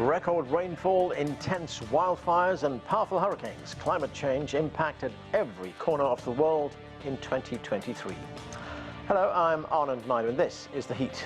Record rainfall, intense wildfires and powerful hurricanes. Climate change impacted every corner of the world in 2023. Hello, I'm Anand Naidu and this is The Heat.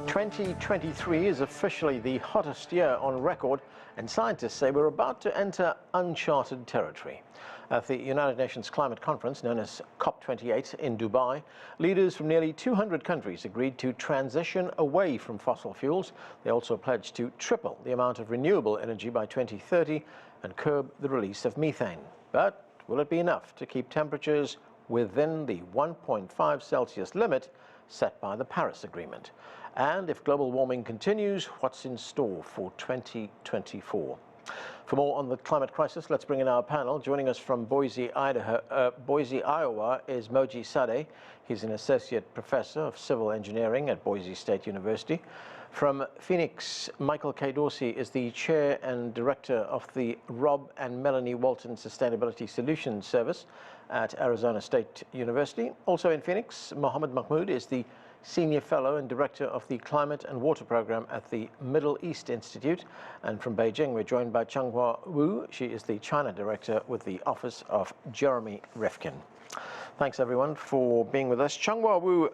...2023 is officially the hottest year on record, and scientists say we're about to enter uncharted territory. At the United Nations Climate Conference, known as COP28 in Dubai, leaders from nearly 200 countries agreed to transition away from fossil fuels. They also pledged to triple the amount of renewable energy by 2030 and curb the release of methane. But will it be enough to keep temperatures within the 1.5 Celsius limit set by the Paris Agreement? And if global warming continues, what's in store for 2024? For more on the climate crisis, let's bring in our panel. Joining us from Boise, Iowa is Moji Sadegh. He's an associate professor of civil engineering at Boise State University. From Phoenix, Michael K. Dorsey is the chair and director of the Rob and Melani Walton Sustainability Solutions Service at Arizona State University. Also in Phoenix, Mahmoud is the Senior Fellow and Director of the Climate and Water Program at the Middle East Institute. And from Beijing, we're joined by Changhua Wu. She is the China Director with the Office of Jeremy Rifkin. Thanks, everyone, for being with us. Changhua Wu,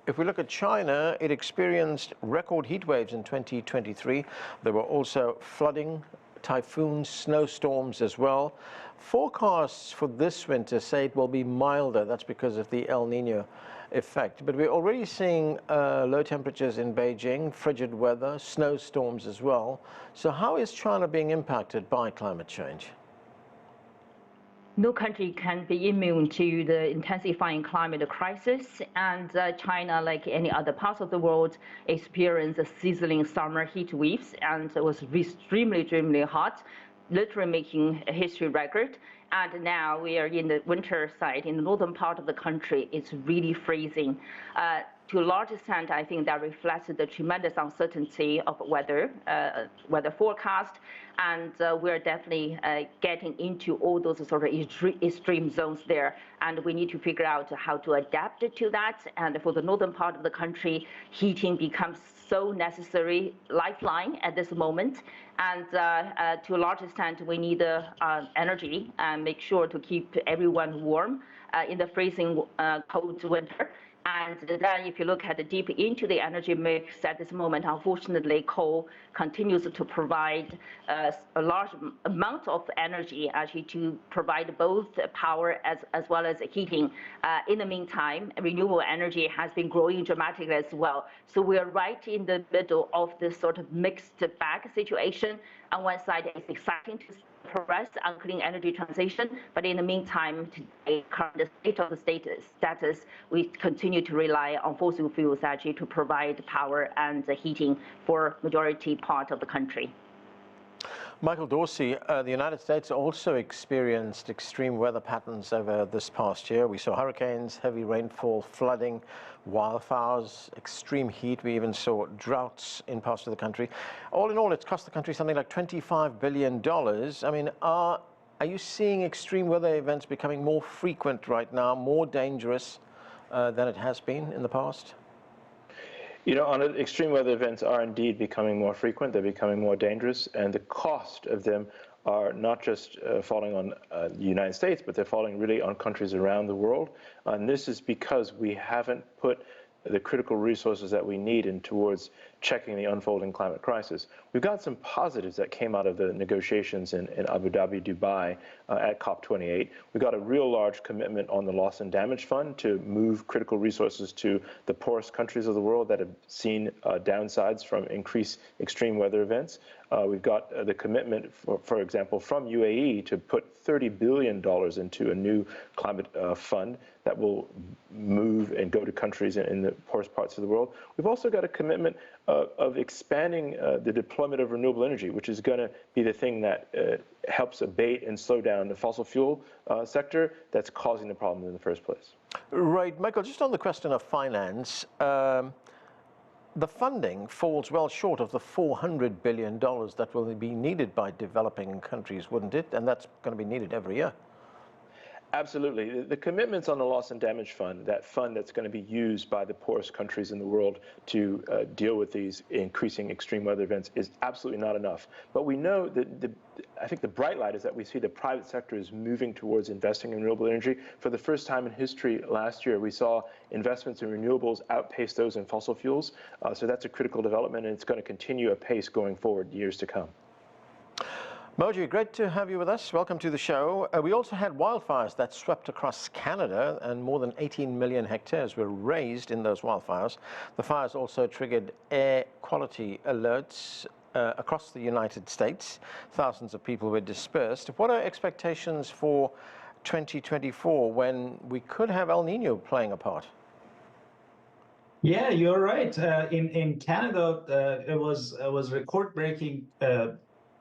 if we look at China, it experienced record heat waves in 2023. There were also flooding, typhoons, snowstorms as well. Forecasts for this winter say it will be milder. That's because of the El Nino effect. But we're already seeing low temperatures in Beijing, frigid weather, snowstorms as well. So how is China being impacted by climate change? No country can be immune to the intensifying climate crisis, and China, like any other parts of the world, experienced a sizzling summer heat waves, and it was extremely hot, literally making a history record. And now we are in the winter side, in the northern part of the country. It's really freezing. To a large extent, I think that reflects the tremendous uncertainty of weather forecast, and we're definitely getting into all those sort of extreme zones there, and we need to figure out how to adapt to that. And for the northern part of the country, heating becomes so necessary lifeline at this moment, and to a large extent, we need energy and make sure to keep everyone warm in the freezing cold winter. And then if you look at deep into the energy mix at this moment, unfortunately, coal continues to provide a large amount of energy actually to provide both power as well as heating. In the meantime, renewable energy has been growing dramatically as well. So we are right in the middle of this sort of mixed bag situation. On one side, it's exciting to progress on clean energy transition, but in the meantime, today, current state of the status, we continue to rely on fossil fuels actually to provide power and heating for majority part of the country. Michael Dorsey, the United States also experienced extreme weather patterns over this past year. We saw hurricanes, heavy rainfall, flooding, wildfires, extreme heat. We even saw droughts in parts of the country. All in all, it's cost the country something like $25 billion. I mean, are you seeing extreme weather events becoming more frequent right now, more dangerous than it has been in the past? You know, extreme weather events are indeed becoming more frequent. They're becoming more dangerous, and the cost of them are not just falling on the United States, but they're falling really on countries around the world. And this is because we haven't put the critical resources that we need in towards checking the unfolding climate crisis. We've got some positives that came out of the negotiations in Abu Dhabi, Dubai at COP28. We got a real large commitment on the loss and damage fund to move critical resources to the poorest countries of the world that have seen downsides from increased extreme weather events. We've got the commitment, for example, from UAE to put $30 billion into a new climate fund that will move and go to countries in the poorest parts of the world. We've also got a commitment of expanding the deployment of renewable energy, which is going to be the thing that helps abate and slow down the fossil fuel sector that's causing the problem in the first place. Right. Michael, just on the question of finance, the funding falls well short of the $400 billion that will be needed by developing countries, wouldn't it? And that's going to be needed every year. Absolutely. The commitments on the loss and damage fund, that fund that's going to be used by the poorest countries in the world to deal with these increasing extreme weather events, is absolutely not enough. But we know that I think the bright light is that we see the private sector is moving towards investing in renewable energy. For the first time in history last year, we saw investments in renewables outpace those in fossil fuels. So that's a critical development, and it's going to continue apace going forward years to come. Moji, great to have you with us. Welcome to the show. We also had wildfires that swept across Canada, and more than 18 million hectares were razed in those wildfires. The fires also triggered air quality alerts across the United States. Thousands of people were dispersed. What are expectations for 2024 when we could have El Nino playing a part? Yeah, you're right. In Canada, it was record-breaking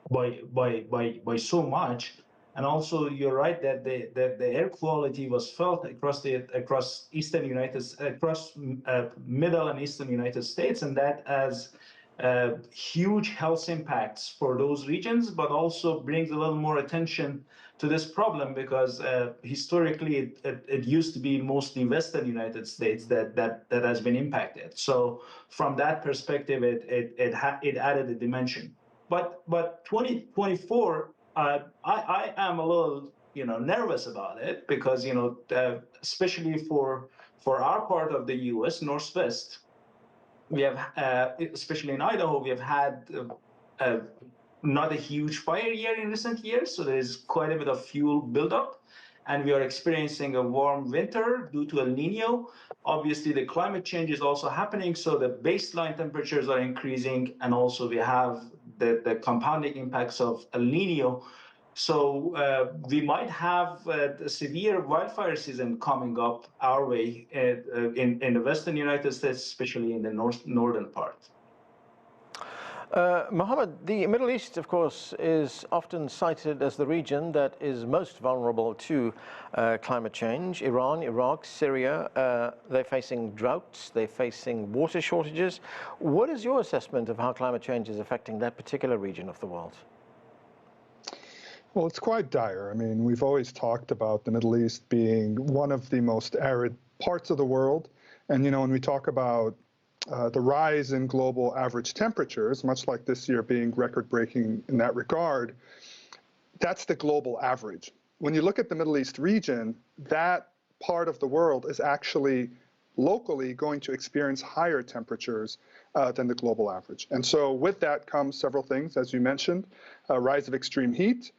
by so much, and also you're right that the air quality was felt across middle and eastern United States, and that has huge health impacts for those regions, but also brings a little more attention to this problem because historically it used to be mostly Western United States that has been impacted. So from that perspective, it added a dimension. But 2024, I am a little nervous about it because especially for our part of the U.S. Northwest, we have especially in Idaho, we have had not a huge fire year in recent years, so there is quite a bit of fuel buildup, and we are experiencing a warm winter due to El Nino. Obviously, the climate change is also happening, so the baseline temperatures are increasing, and also we have the compounding impacts of El Nino. So we might have a severe wildfire season coming up our way in the Western United States, especially in the northern part. Mohammed, the Middle East, of course, is often cited as the region that is most vulnerable to climate change. Iran, Iraq, Syria, they're facing droughts, they're facing water shortages. What is your assessment of how climate change is affecting that particular region of the world? Well, it's quite dire. I mean, we've always talked about the Middle East being one of the most arid parts of the world. And, when we talk about the rise in global average temperatures, much like this year being record-breaking in that regard, that's the global average. When you look at the Middle East region, that part of the world is actually locally going to experience higher temperatures than the global average. And so with that comes several things, as you mentioned, rise of extreme heat,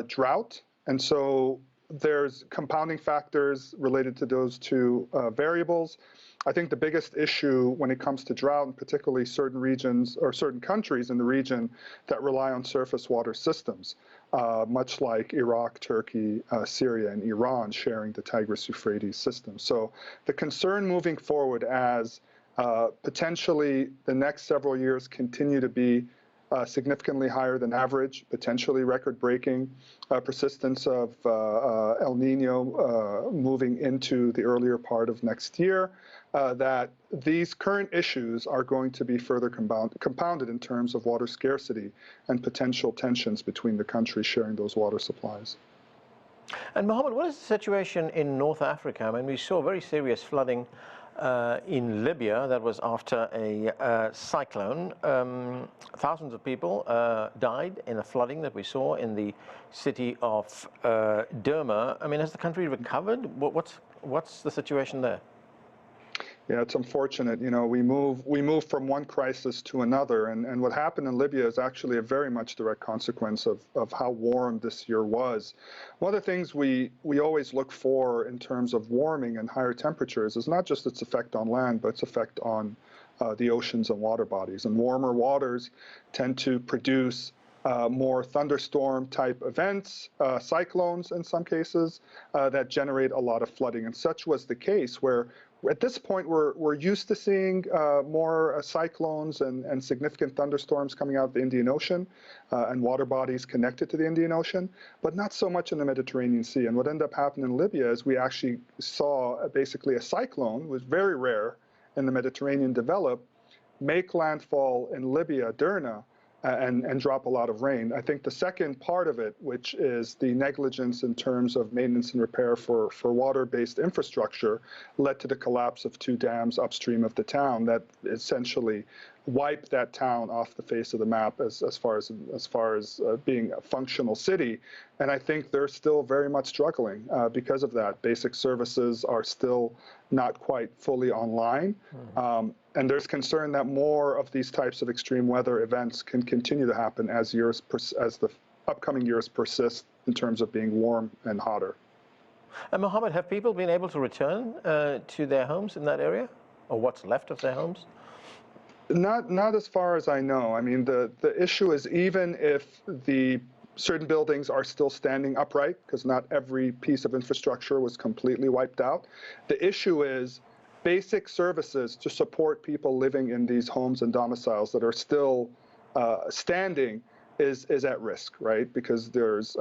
drought, and so there's compounding factors related to those two variables. I think the biggest issue when it comes to drought, and particularly certain regions or certain countries in the region that rely on surface water systems, much like Iraq, Turkey, Syria, and Iran sharing the Tigris-Euphrates system. So the concern moving forward as potentially the next several years continue to be significantly higher than average, potentially record-breaking persistence of El Nino moving into the earlier part of next year, that these current issues are going to be further compounded in terms of water scarcity and potential tensions between the countries sharing those water supplies. And Mohammed, what is the situation in North Africa? I mean, we saw very serious flooding in Libya. That was after a cyclone. Thousands of people died in a flooding that we saw in the city of Derma. I mean, has the country recovered? What's the situation there? Yeah, it's unfortunate. We move from one crisis to another, and what happened in Libya is actually a very much direct consequence of how warm this year was. One of the things we always look for in terms of warming and higher temperatures is not just its effect on land, but its effect on the oceans and water bodies. And warmer waters tend to produce more thunderstorm-type events, cyclones in some cases, that generate a lot of flooding. And such was the case where at this point, we're used to seeing more cyclones and significant thunderstorms coming out of the Indian Ocean and water bodies connected to the Indian Ocean, but not so much in the Mediterranean Sea. And what ended up happening in Libya is we actually saw basically a cyclone, was very rare in the Mediterranean, develop make landfall in Libya, Derna, and drop a lot of rain. I think the second part of it, which is the negligence in terms of maintenance and repair for water-based infrastructure, led to the collapse of 2 dams upstream of the town that essentially wiped that town off the face of the map as far as being a functional city. And I think they're still very much struggling because of that. Basic services are still not quite fully online. And there's concern that more of these types of extreme weather events can continue to happen as the upcoming years persist in terms of being warm and hotter. And Mohammed, have people been able to return to their homes in that area, or what's left of their homes? Not as far as I know. I mean, the issue is even if the certain buildings are still standing upright, because not every piece of infrastructure was completely wiped out, the issue is basic services to support people living in these homes and domiciles that are still standing is at risk, right? Because there's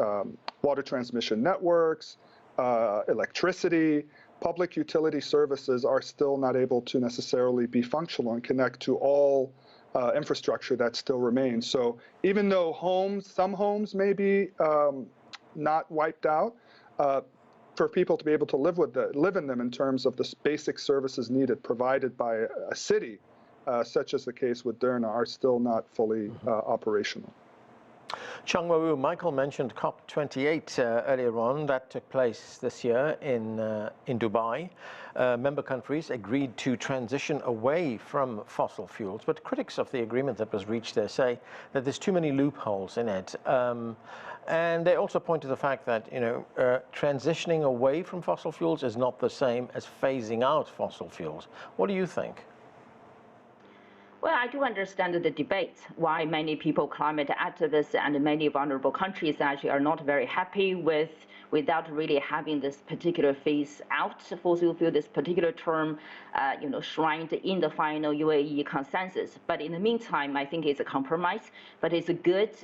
water transmission networks, electricity, public utility services are still not able to necessarily be functional and connect to all infrastructure that still remains. So even though some homes may be not wiped out, for people to be able to live in them in terms of the basic services needed provided by a city, such as the case with Derna, are still not fully operational. Changhua, Michael mentioned COP28 earlier on. That took place this year in Dubai. Member countries agreed to transition away from fossil fuels, but critics of the agreement that was reached there say that there's too many loopholes in it. And they also point to the fact that, transitioning away from fossil fuels is not the same as phasing out fossil fuels. What do you think? Well, I do understand the debate, why many people, climate activists and many vulnerable countries actually are not very happy without really having this particular phase out fossil fuel, this particular term, shrined in the final UAE consensus. But in the meantime, I think it's a compromise, but it's a good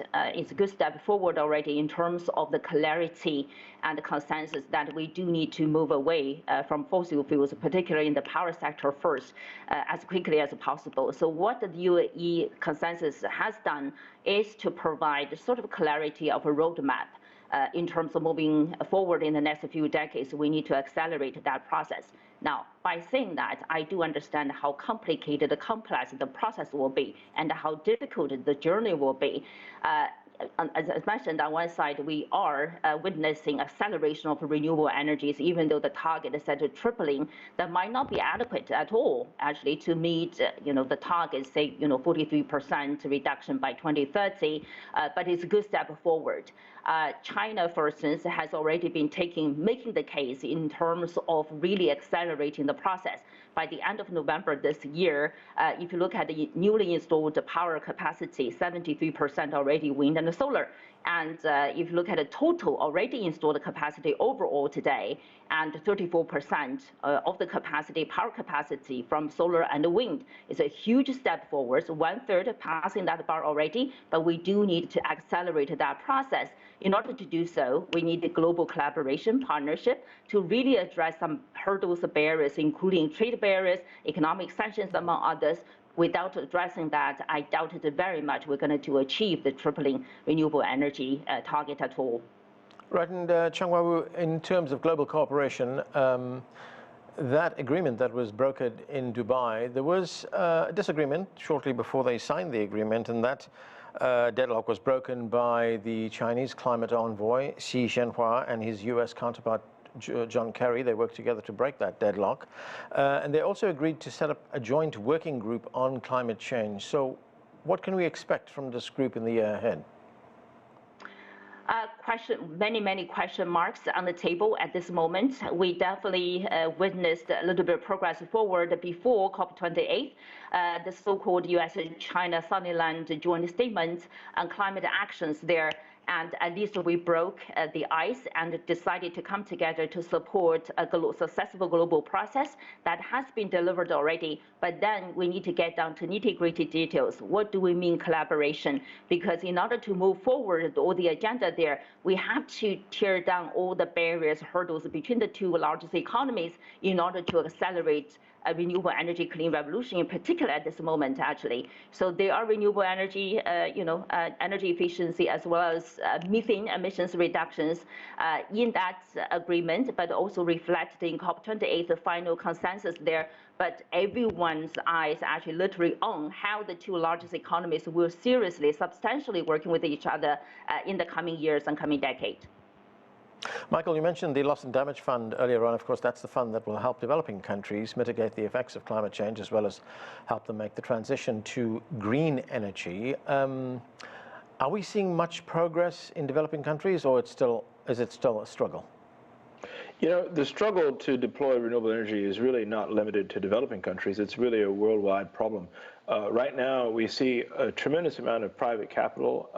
step forward already in terms of the clarity and the consensus that we do need to move away from fossil fuels, particularly in the power sector first, as quickly as possible. So what the UAE consensus has done is to provide sort of clarity of a roadmap. In terms of moving forward in the next few decades, we need to accelerate that process. Now, by saying that, I do understand how complicated, complex the process will be and how difficult the journey will be. As mentioned, on one side, we are witnessing acceleration of renewable energies, even though the target is set to tripling. That might not be adequate at all, actually, to meet, the target, say, 43% reduction by 2030. But it's a good step forward. China, for instance, has already been making the case in terms of really accelerating the process. By the end of November this year, if you look at the newly installed power capacity, 73% already wind and solar. And if you look at the total already installed capacity overall today, and 34% of the power capacity from solar and wind, is a huge step forward. So 1/3 passing that bar already, but we do need to accelerate that process. In order to do so, we need a global collaboration partnership to really address some hurdles, barriers, including trade barriers, economic sanctions, among others. Without addressing that, I doubt it very much we're going to achieve the tripling renewable energy target at all. Right, and Changhua, in terms of global cooperation, that agreement that was brokered in Dubai, there was a disagreement shortly before they signed the agreement, and that deadlock was broken by the Chinese climate envoy, Changhua, and his US counterpart, John Kerry. They worked together to break that deadlock. And they also agreed to set up a joint working group on climate change. So what can we expect from this group in the year ahead? Many question marks on the table at this moment. We definitely witnessed a little bit of progress forward before COP28, the so-called US-China Sunnyland joint statement on climate actions there. And at least we broke the ice and decided to come together to support a successful global process that has been delivered already. But then we need to get down to nitty-gritty details. What do we mean collaboration? Because in order to move forward all the agenda there, we have to tear down all the barriers, hurdles between the two largest economies in order to accelerate a renewable energy clean revolution, in particular at this moment, actually. So there are renewable energy, energy efficiency as well as methane emissions reductions in that agreement, but also reflected in COP28, the final consensus there. But everyone's eyes actually literally on how the two largest economies will seriously, substantially working with each other in the coming years and coming decade. Michael, you mentioned the Loss and Damage Fund earlier on. Of course, that's the fund that will help developing countries mitigate the effects of climate change as well as help them make the transition to green energy. Are we seeing much progress in developing countries, or is it still a struggle? You know, the struggle to deploy renewable energy is really not limited to developing countries. It's really a worldwide problem. Right now, we see a tremendous amount of private capital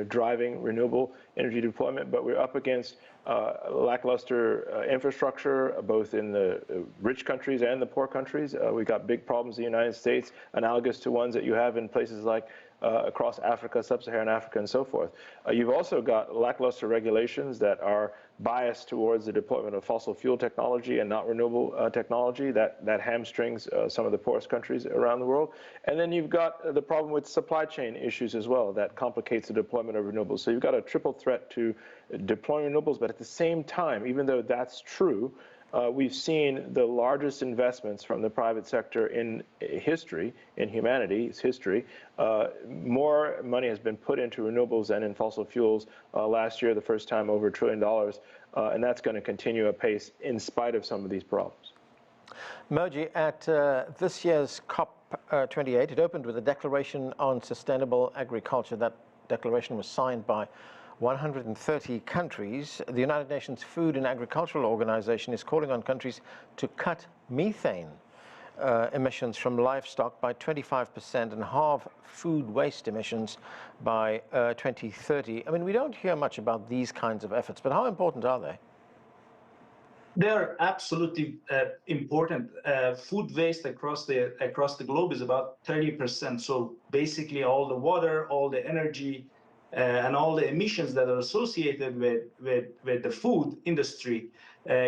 driving renewable energy deployment, but we're up against lackluster infrastructure, both in the rich countries and the poor countries. We've got big problems in the United States, analogous to ones that you have in places like across Africa, sub-Saharan Africa, and so forth. You've also got lackluster regulations that are biased towards the deployment of fossil fuel technology and not renewable technology that hamstrings some of the poorest countries around the world. And then you've got the problem with supply chain issues as well that complicates the deployment of renewables. So you've got a triple threat to deploying renewables, but at the same time, even though that's true, we've seen the largest investments from the private sector in history, in humanity's history. More money has been put into renewables than in fossil fuels last year, the first time over $1 trillion, and that's going to continue apace in spite of some of these problems. Moji, at this year's COP28, it opened with a declaration on sustainable agriculture. That declaration was signed by 130 countries. The United Nations Food and Agricultural Organization is calling on countries to cut methane emissions from livestock by 25% and halve food waste emissions by 2030. I mean, we don't hear much about these kinds of efforts, but how important are they? They're absolutely important. Food waste across the globe is about 30%. So basically all the water, all the energy, and all the emissions that are associated with the food industry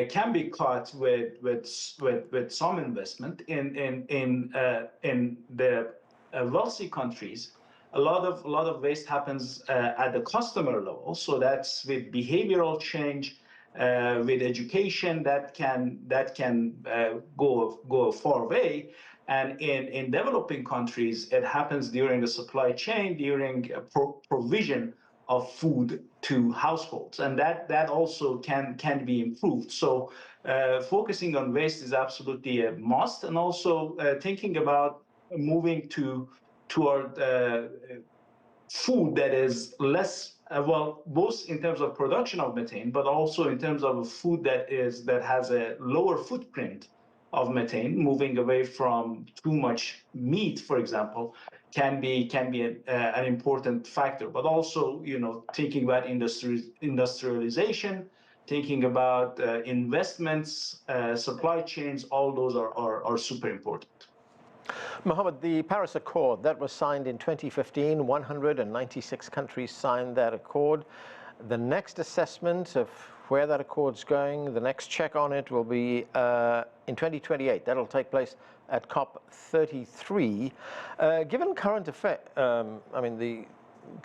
can be cut with some investment in the wealthy countries. A lot of waste happens at the customer level. So that's with behavioral change, with education that can go a far way. And in developing countries, it happens during the supply chain, during provision of food to households, and that also can be improved. So focusing on waste is absolutely a must, and also thinking about moving toward food that is less both in terms of production of methane, but also in terms of food that has a lower footprint of methane. Moving away from too much meat, for example, can be an important factor. But also, thinking about industrialization, thinking about investments, supply chains, all those are super important. Mohammed, the Paris Accord that was signed in 2015, 196 countries signed that accord. The next assessment of where that accord's going, the next check on it will be in 2028. That'll take place at COP33. Given current the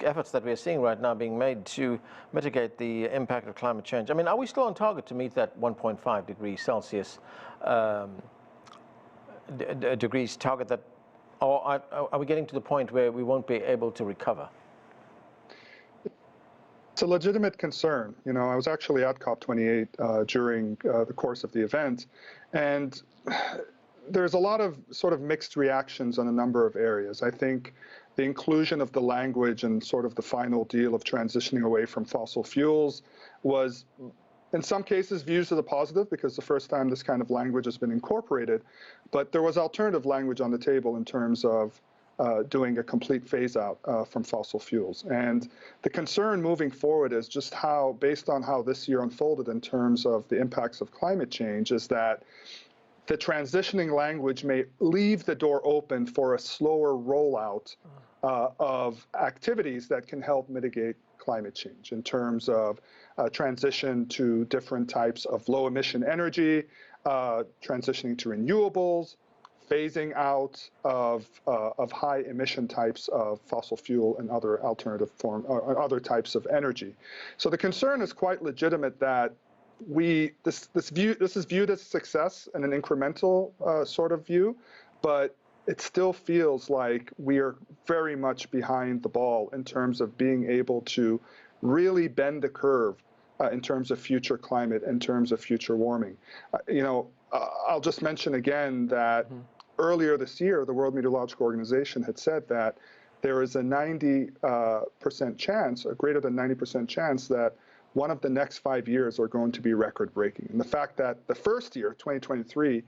efforts that we're seeing right now being made to mitigate the impact of climate change, are we still on target to meet that 1.5 degrees Celsius degrees target, that, or are we getting to the point where we won't be able to recover? It's a legitimate concern. I was actually at COP28 during the course of the event, and there's a lot of sort of mixed reactions on a number of areas. I think the inclusion of the language and sort of the final deal of transitioning away from fossil fuels was, in some cases, viewed as a positive, because the first time this kind of language has been incorporated. But there was alternative language on the table in terms of doing a complete phase out from fossil fuels. And the concern moving forward is just how, based on how this year unfolded in terms of the impacts of climate change, is that the transitioning language may leave the door open for a slower rollout of activities that can help mitigate climate change in terms of transition to different types of low emission energy, transitioning to renewables, phasing out of high emission types of fossil fuel and other alternative or other types of energy. So the concern is quite legitimate that this is viewed as success and an incremental sort of view, but it still feels like we are very much behind the ball in terms of being able to really bend the curve in terms of future climate, in terms of future warming. I'll just mention again that earlier this year, the World Meteorological Organization had said that there is a 90% chance, a greater than 90% chance that one of the next 5 years are going to be record-breaking. And the fact that the first year, 2023,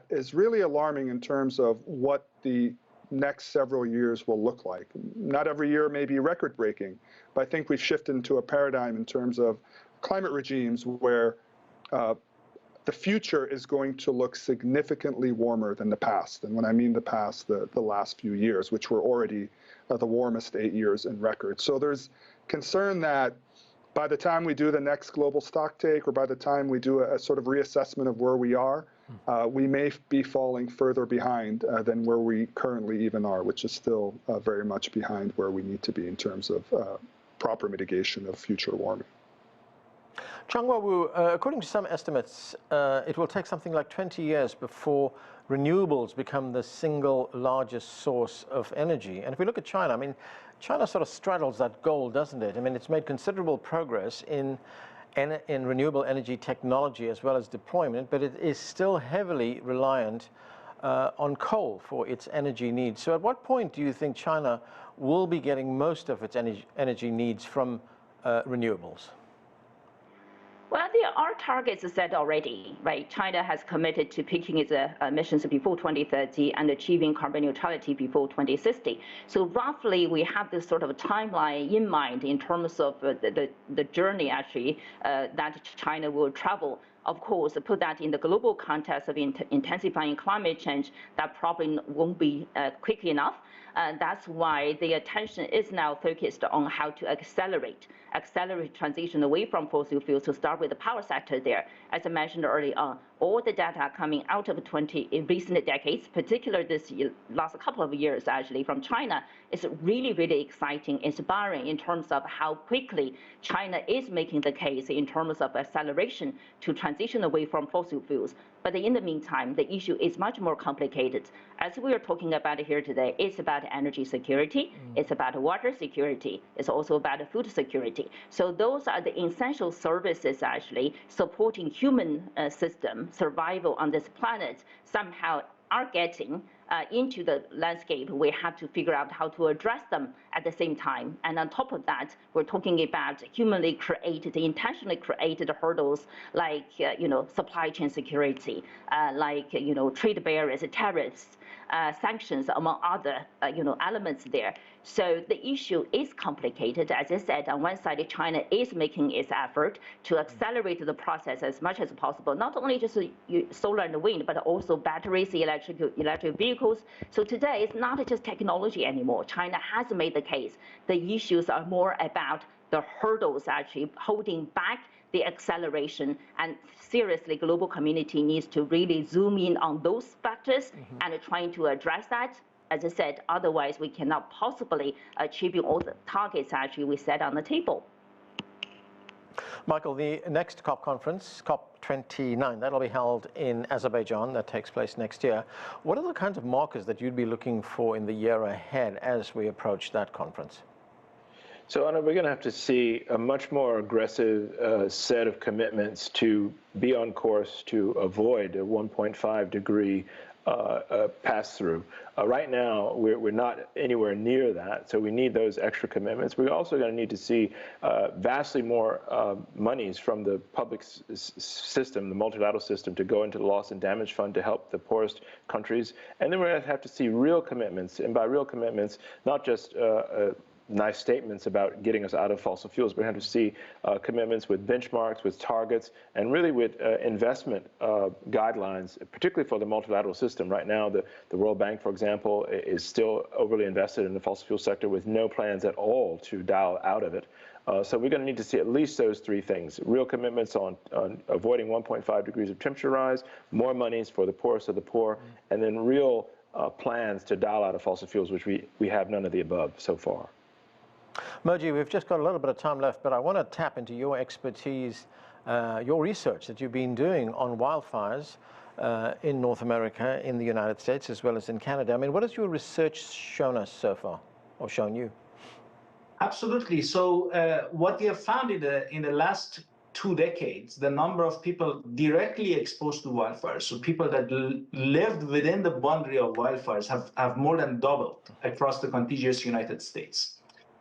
is really alarming in terms of what the next several years will look like. Not every year may be record-breaking, but I think we've shifted into a paradigm in terms of climate regimes where the future is going to look significantly warmer than the past. And when I mean the past, the last few years, which were already the warmest 8 years in record. So there's concern that by the time we do the next global stocktake, or by the time we do a sort of reassessment of where we are, we may be falling further behind than where we currently even are, which is still very much behind where we need to be in terms of proper mitigation of future warming. Changhua, according to some estimates, it will take something like 20 years before renewables become the single largest source of energy. And if we look at China, I mean, China sort of straddles that goal, doesn't it? I mean, it's made considerable progress in renewable energy technology as well as deployment, but it is still heavily reliant on coal for its energy needs. So at what point do you think China will be getting most of its energy needs from renewables? Well, there are targets set already, right? China has committed to peaking its emissions before 2030 and achieving carbon neutrality before 2060. So roughly, we have this sort of timeline in mind in terms of the journey, actually, that China will travel. Of course, put that in the global context of intensifying climate change, that probably won't be quick enough. That's why the attention is now focused on how to accelerate transition away from fossil fuels, to start with the power sector there. As I mentioned earlier on, all the data coming out of in recent decades, particularly this last couple of years actually from China, is really, really exciting, inspiring in terms of how quickly China is making the case in terms of acceleration to transition away from fossil fuels. But in the meantime, the issue is much more complicated. As we are talking about here today, it's about energy security, it's about water security, it's also about food security. So those are the essential services actually supporting human system survival on this planet somehow are getting into the landscape. We have to figure out how to address them at the same time. And on top of that, we're talking about humanly created, intentionally created hurdles like supply chain security, like trade barriers, tariffs, sanctions, among other elements there. So the issue is complicated. As I said, on one side, China is making its effort to accelerate the process as much as possible, not only just solar and wind, but also batteries, electric vehicles. So today, it's not just technology anymore. China has made the case. The issues are more about the hurdles actually holding back the acceleration, and seriously, global community needs to really zoom in on those factors and trying to address that. As I said, otherwise we cannot possibly achieve all the targets actually we set on the table. Michael, the next COP conference, COP29, that'll be held in Azerbaijan. That takes place next year. What are the kinds of markers that you'd be looking for in the year ahead as we approach that conference? So, Anna, we're going to have to see a much more aggressive set of commitments to be on course to avoid a 1.5 degree pass-through. Right now, we're not anywhere near that, so we need those extra commitments. We're also going to need to see vastly more monies from the public system, the multilateral system, to go into the loss and damage fund to help the poorest countries. And then we're going to have to see real commitments, and by real commitments, not just nice statements about getting us out of fossil fuels. We're going to have to see commitments with benchmarks, with targets, and really with investment guidelines, particularly for the multilateral system. Right now, the World Bank, for example, is still overly invested in the fossil fuel sector with no plans at all to dial out of it. So we're going to need to see at least those three things: real commitments on avoiding 1.5 degrees of temperature rise, more monies for the poorest of the poor, and then real plans to dial out of fossil fuels, which we have none of the above so far. Moji, we've just got a little bit of time left, but I want to tap into your expertise, your research that you've been doing on wildfires in North America, in the United States, as well as in Canada. I mean, what has your research shown us so far, or shown you? Absolutely. So what we have found in the last 2 decades, the number of people directly exposed to wildfires, so people that lived within the boundary of wildfires, have more than doubled across the contiguous United States.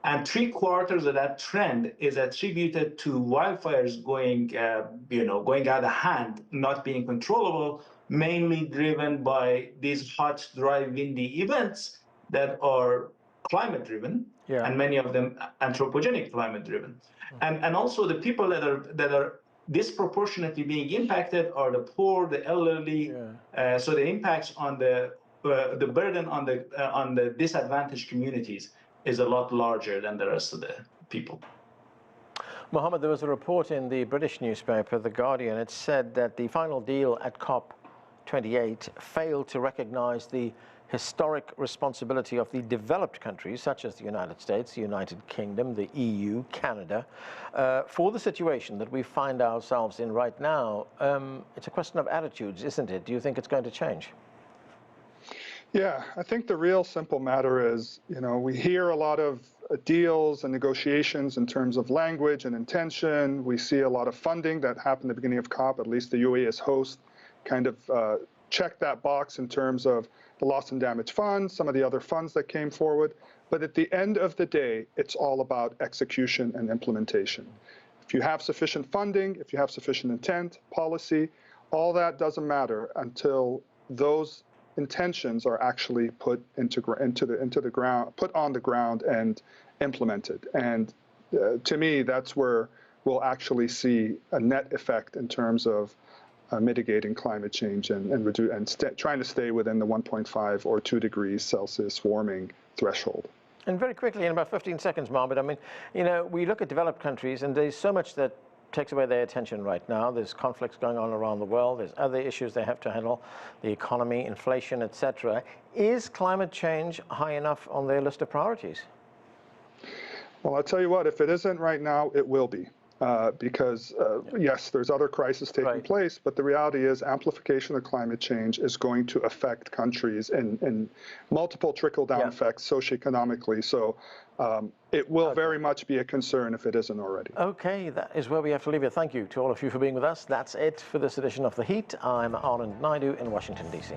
And 3/4 of that trend is attributed to wildfires going out of hand, not being controllable, mainly driven by these hot, dry, windy events that are climate-driven, and many of them anthropogenic climate-driven. And also the people that are disproportionately being impacted are the poor, the elderly. So the impacts on the burden on the disadvantaged communities is a lot larger than the rest of the people. Mohammed, there was a report in the British newspaper, The Guardian. It said that the final deal at COP28 failed to recognize the historic responsibility of the developed countries, such as the United States, the United Kingdom, the EU, Canada, for the situation that we find ourselves in right now. It's a question of attitudes, isn't it? Do you think it's going to change? Yeah, I think the real simple matter is, we hear a lot of deals and negotiations in terms of language and intention. We see a lot of funding that happened at the beginning of COP, at least the UAE as host, kind of checked that box in terms of the loss and damage fund, some of the other funds that came forward. But at the end of the day, it's all about execution and implementation. If you have sufficient funding, if you have sufficient intent, policy, all that doesn't matter until those intentions are actually put into the ground, put on the ground and implemented. And to me, that's where we'll actually see a net effect in terms of mitigating climate change and trying to stay within the 1.5 or 2 degrees Celsius warming threshold. And very quickly, in about 15 seconds, Mohammed, I mean, we look at developed countries and there's so much that takes away their attention right now. There's conflicts going on around the world. There's other issues they have to handle, the economy, inflation, etc. Is climate change high enough on their list of priorities? Well, I'll tell you what, if it isn't right now, it will be. Because yes, there's other crises taking place, but the reality is amplification of climate change is going to affect countries in multiple trickle-down effects socioeconomically. So it will very much be a concern if it isn't already. Okay, that is where we have to leave it. Thank you to all of you for being with us. That's it for this edition of The Heat. I'm Anand Naidu in Washington, D.C.